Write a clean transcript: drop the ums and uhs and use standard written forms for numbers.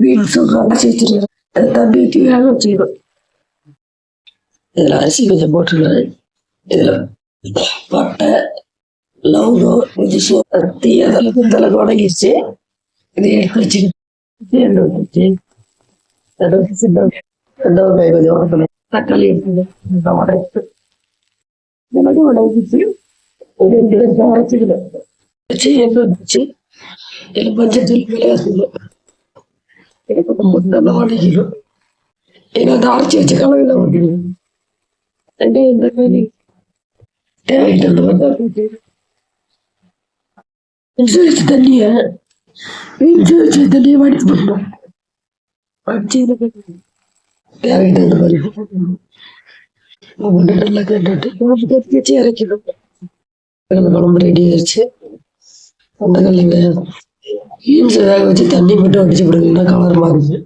வீட்டு அரைச்சி வச்சிருக்கேன். தண்ணி ஊற்றி வேக வச்சுக்கிறோம். இதில் அரிசி கொஞ்சம் போட்டுருக்கேன். இதில் பட்டை லவங்கம் கொஞ்சம் தீ அதெல்லாம் இதெல்லாம் உடங்கிடுச்சு. இதை எடுத்து வச்சுக்கிட்டு ரெண்டு வெங்காயம் கொஞ்சம் உடக்கணும். தக்காளி எடுத்து உடைச்சு எனக்கு உடஞ்சிச்சு. அரைச்சிக்கணும் வச்சு எண்ணெய் வந்துச்சு. எனக்கு மஞ்சள் விளையாட்டு எனக்கு முன்னெல்லாம் உடைக்கணும். ஏன்னா அந்த அரைச்சி வச்ச கலவையில் உடைக்கணும். ரெண்டே இந்த மாதிரி தேவையான வச்சு தண்ணிய வச்சு தண்ணியை வடித்து போடணும். வச்சு தேவையான மாதிரி நல்லா கேட்டுட்டு வச்சு இறக்கணும். குழம்பு ரெடி ஆயிடுச்சு. அந்த கல்லைங்க வேக வச்சு தண்ணி மட்டும் அடிச்சு விடுங்கன்னா கலர் மாறுது.